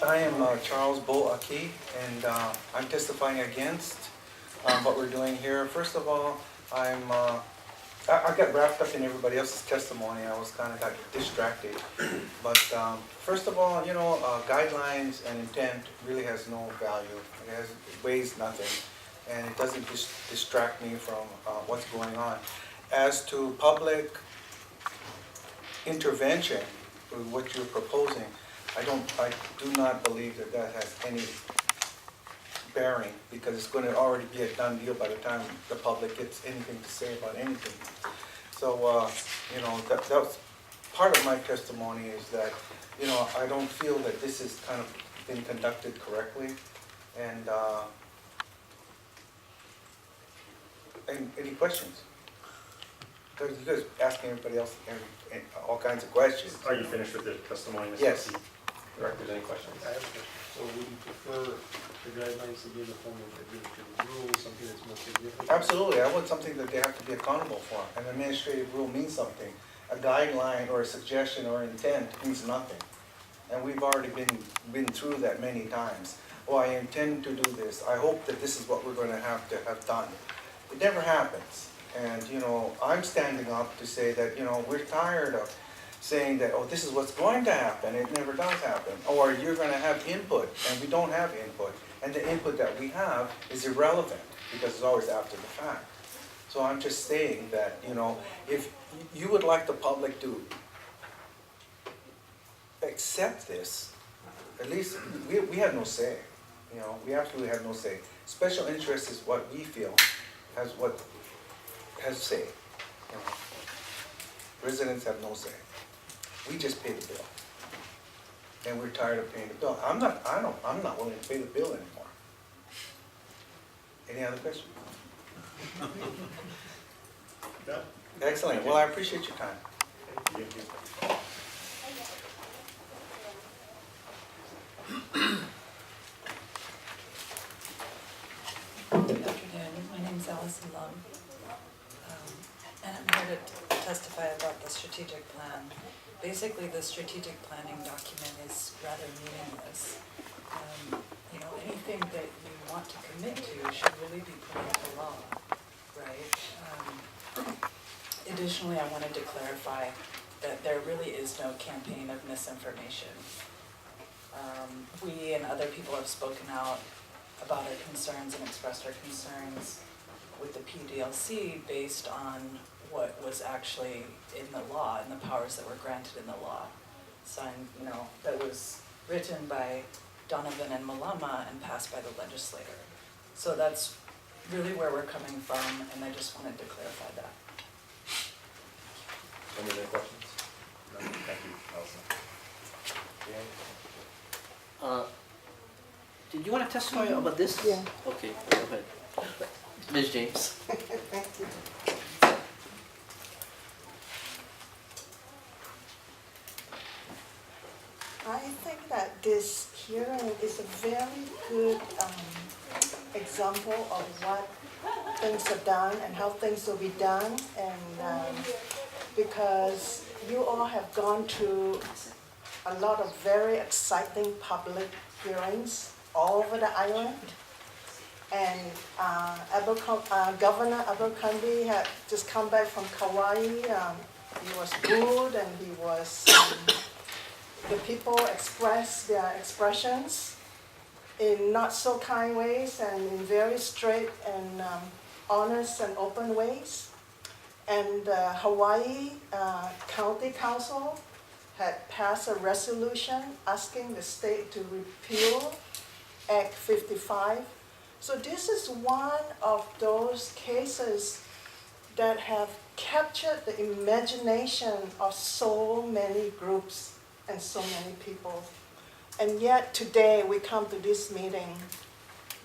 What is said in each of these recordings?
I am Charles Bo Aki, and I'm testifying against what we're doing here. First of all, I got wrapped up in everybody else's testimony. I was kind of got distracted. But first of all, guidelines and intent really has no value. It weighs nothing, and it doesn't distract me from what's going on. As to public intervention, what you're proposing, I do not believe that that has any bearing, because it's going to already be a done deal by the time the public gets anything to say about anything. So, that was part of my testimony, is that, I don't feel that this has kind of been conducted correctly. And any questions? Because you guys asking everybody else all kinds of questions. Are you finished with the testimony, Mr. Yes. Directors, any questions? I have a question. So would you prefer the guidelines to be in the form of administrative rules, something that's more significant? Absolutely, I want something that they have to be accountable for. An administrative rule means something. A guideline or a suggestion or intent means nothing. And we've already been through that many times. Oh, I intend to do this. I hope that this is what we're going to have done. It never happens. And, I'm standing up to say that, we're tired of saying that, oh, this is what's going to happen. It never does happen. Or you're going to have input, and we don't have input. And the input that we have is irrelevant, because it's always after the fact. So I'm just saying that, if you would like the public to accept this, at least we have no say. We absolutely have no say. Special interest is what we feel has say. Residents have no say. We just pay the bill, and we're tired of paying the bill. I'm not willing to pay the bill anymore. Any other questions? No. Excellent. Well, I appreciate your time. Thank you. Good afternoon. My name is Allison Lum, and I'm here to testify about the strategic plan. Basically, the strategic planning document is rather meaningless. Anything that you want to commit to should really be put into law, right? Additionally, I wanted to clarify that there really is no campaign of misinformation. We and other people have spoken out about our concerns and expressed our concerns with the PLDC based on what was actually in the law and the powers that were granted in the law. Signed, that was written by Donovan and Malama and passed by the legislator. So that's really where we're coming from, and I just wanted to clarify that. Any other questions? No. Thank you, Allison. Did you want to testify about this? Yeah. Okay, go ahead. Ms. James. Thank you. I think that this hearing is a very good example of what things are done and how things will be done, and because you all have gone through a lot of very exciting public hearings all over the island. And Governor Abercrombie had just come back from Kauai. He was booed, and the people expressed their expressions in not so kind ways and in very straight and honest and open ways. And the Hawaii County Council had passed a resolution asking the state to repeal Act 55. So this is one of those cases that have captured the imagination of so many groups and so many people. And yet today we come to this meeting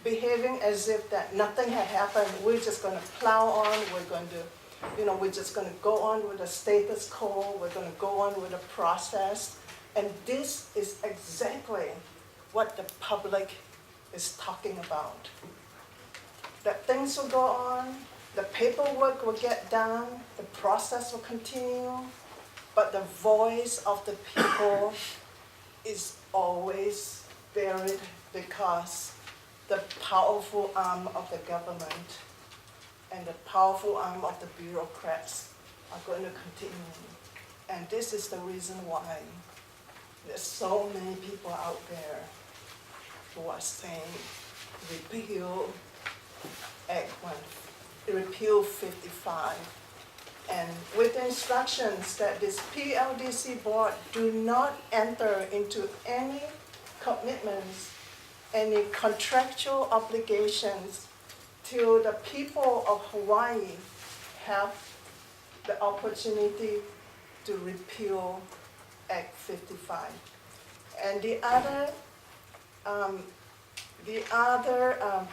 behaving as if that nothing had happened. We're just going to plow on. We're just going to go on with the status quo. We're going to go on with the process. And this is exactly what the public is talking about. That things will go on, the paperwork will get done, the process will continue, but the voice of the people is always buried because the powerful arm of the government and the powerful arm of the bureaucrats are going to continue. And this is the reason why there's so many people out there who are saying repeal Act 1, repeal 55. And with instructions that this PLDC board do not enter into any commitments, any contractual obligations till the people of Hawaii have the opportunity to repeal Act 55. And the other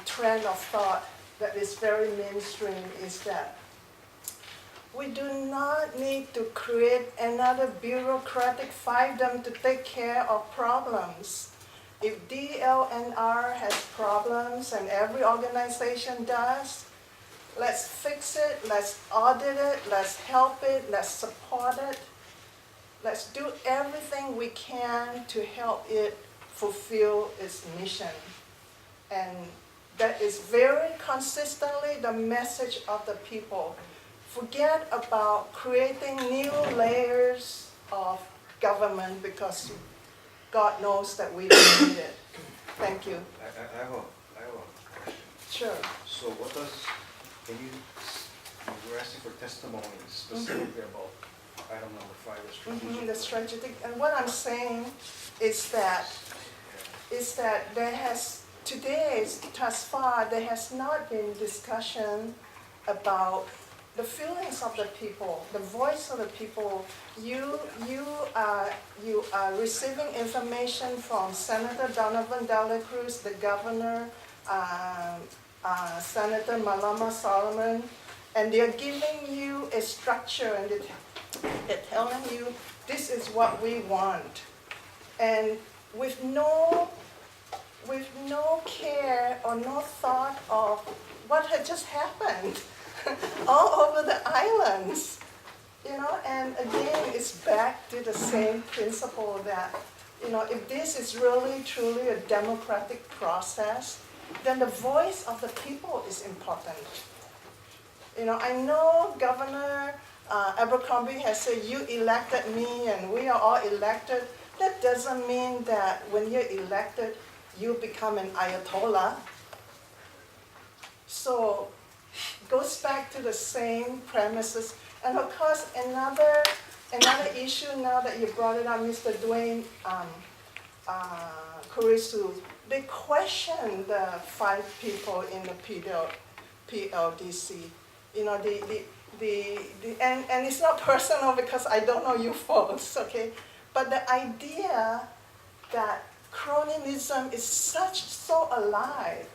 trend of thought that is very mainstream is that we do not need to create another bureaucratic fiefdom to take care of problems. If DLNR has problems, and every organization does, let's fix it, let's audit it, let's help it, let's support it. Let's do everything we can to help it fulfill its mission. And that is very consistently the message of the people. Forget about creating new layers of government because God knows that we don't need it. Thank you. I have a question. Sure. So what does, you were asking for testimony specifically about item number 5, the strategic. The strategic, and what I'm saying is that there has, today, thus far, there has not been discussion about the feelings of the people, the voice of the people. You are receiving information from Senator Donovan Dela Cruz, the governor, Senator Malama Solomon, and they're giving you a structure and they're telling you this is what we want. And with no care or no thought of what had just happened all over the islands, and again, it's back to the same principle that, if this is really truly a democratic process, then the voice of the people is important. I know Governor Abercrombie has said, you elected me and we are all elected. That doesn't mean that when you're elected, you become an Ayatollah. So goes back to the same premises. And of course, another issue now that you brought it up, Mr. Dwayne Kurisu, they question the 5 people in the PLDC. And it's not personal because I don't know you folks, okay? But the idea that cronyism is so alive,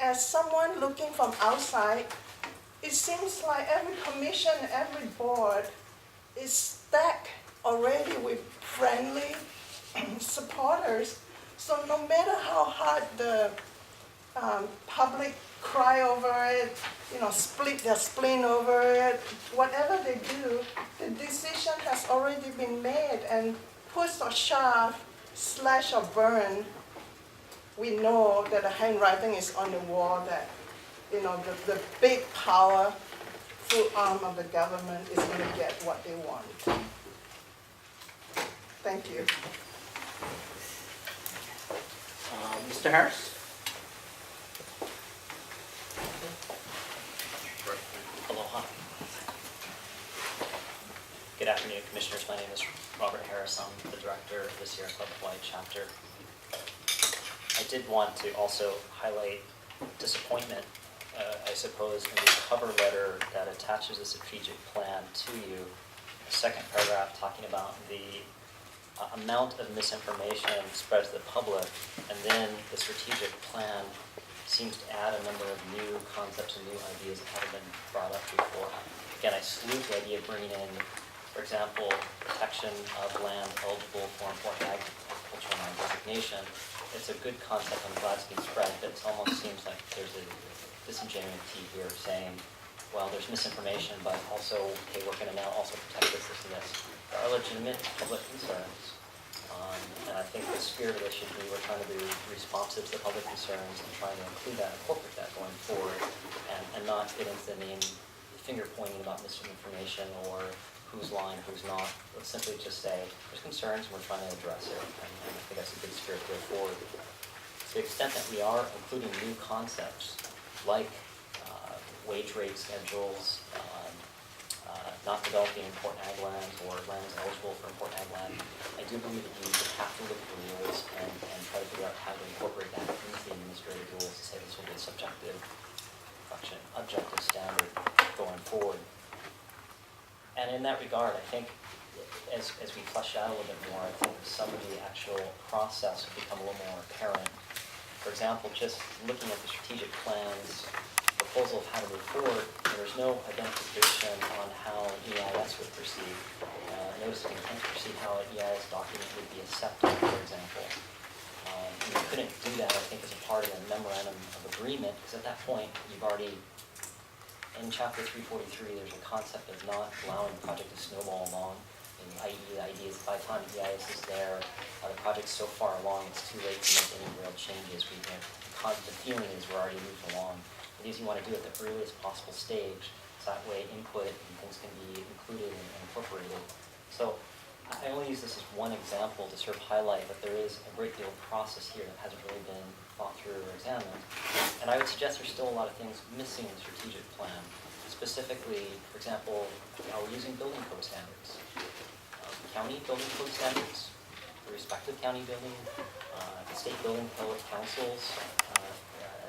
as someone looking from outside, it seems like every commission, every board is stacked already with friendly supporters. So no matter how hard the public cry over it, split their spleen over it, whatever they do, the decision has already been made, and push or shove, slash or burn, we know that the handwriting is on the wall that, the big powerful arm of the government is going to get what they want. Thank you. Mr. Harris? Aloha. Good afternoon, Commissioners. My name is Robert Harris. I'm the director of the Sierra Club Hawaii chapter. I did want to also highlight disappointment, I suppose, in the cover letter that attaches a strategic plan to you. The second paragraph talking about the amount of misinformation spread to the public, and then the strategic plan seems to add a number of new concepts and new ideas that haven't been brought up before. Again, I salute the idea of bringing in, for example, protection of land eligible for important agricultural land designation. It's a good concept. I'm glad it's being spread, but it almost seems like there's a disingenuity here saying, well, there's misinformation, but also, okay, we're going to now also protect this, and this. There are legitimate public concerns, and I think the spirit of this should be, we're trying to be responsive to the public concerns and trying to include that, incorporate that going forward, and not get into the main finger pointing about misinformation or who's lying, who's not. Let's simply just say, there's concerns and we're trying to address it, and I think that's a good spirit to go forward. To the extent that we are including new concepts, like wage rate schedules, not developing important ag lands or lands eligible for important ag land, I do believe that you have to look at the rules and try to figure out how to incorporate that into the administrative rules to say this will be a subjective, objective standard going forward. And in that regard, I think as we flesh out a little bit more, I think some of the actual process will become a little more apparent. For example, just looking at the strategic plans, proposal of how to move forward, there's no identification on how EIS would proceed. Notice the intent to proceed how an EIS document would be accepted, for example. And you couldn't do that, I think, as a part of the memorandum of agreement, because at that point, you've already, in chapter 343, there's a concept of not allowing the project to snowball along. And i.e., the idea is by the time the EIS is there, the project's so far along, it's too late to make any real changes. The feeling is we're already moved along. Is you want to do it at the earliest possible stage, so that way input and things can be included and incorporated. So I only use this as one example to sort of highlight that there is a great deal of process here that hasn't really been thought through or examined. And I would suggest there's still a lot of things missing in the strategic plan. Specifically, for example, are we using building code standards? County building code standards, the respective county building, the state building code councils,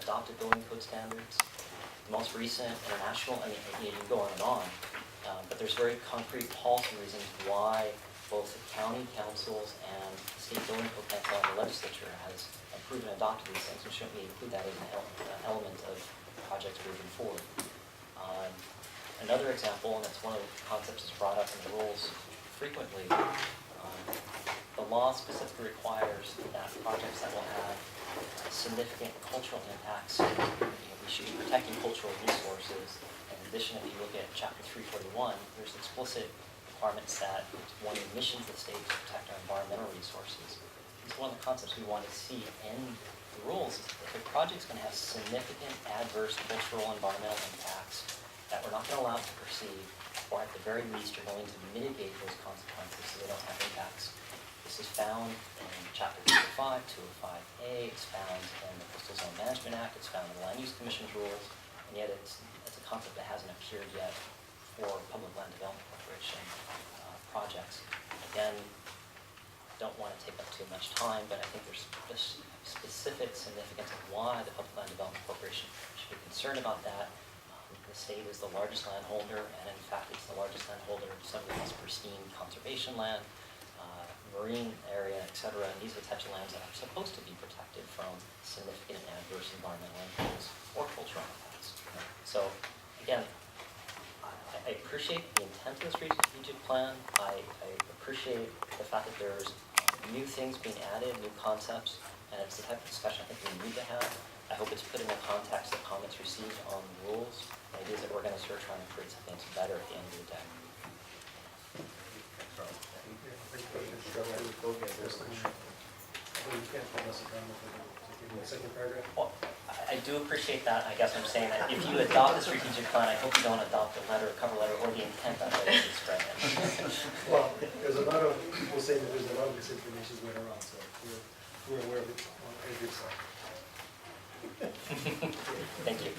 adopted building code standards, the most recent international, I mean, you can go on and on, but there's very concrete policy reasons why both the county councils and the state building code council and the legislature has approved and adopted these things, and shouldn't we include that as an element of projects moving forward? Another example, and that's one of the concepts that's brought up in the rules frequently, the law specifically requires that projects that will have significant cultural impacts, we should be protecting cultural resources. In addition, if you look at chapter 341, there's explicit requirements that one of the missions of the state is to protect our environmental resources. It's one of the concepts we want to see in the rules. If a project's going to have significant adverse cultural and environmental impacts that we're not going to allow to proceed, or at the very least are going to mitigate those consequences so they don't have impacts. This is found in Chapter 205, 205A, it's found in the Coastal Zone Management Act, it's found in the Land Use Commission's rules, and yet it's a concept that hasn't appeared yet for Public Land Development Corporation projects. Again, don't want to take up too much time, but I think there's this specific significance of why the Public Land Development Corporation should be concerned about that. The state is the largest landholder, and in fact, it's the largest landholder of some of the most pristine conservation land, marine area, et cetera, and these are the types of lands that are supposed to be protected from significant adverse environmental impacts or cultural impacts. So, again, I appreciate the intent of the strategic plan. I appreciate the fact that there's new things being added, new concepts, and it's the type of discussion I think we need to have. I hope it's put in the context of comments received on the rules. The idea is that we're going to start trying to create something that's better at the end of the day. Well, I do appreciate that. I guess I'm saying that if you adopt the strategic plan, I hope you don't adopt the letter, cover letter, or the intent that it is spread in. Well, there's a lot of people saying that there's a lot of misinformation going around, so we're aware of it on every side. Thank you.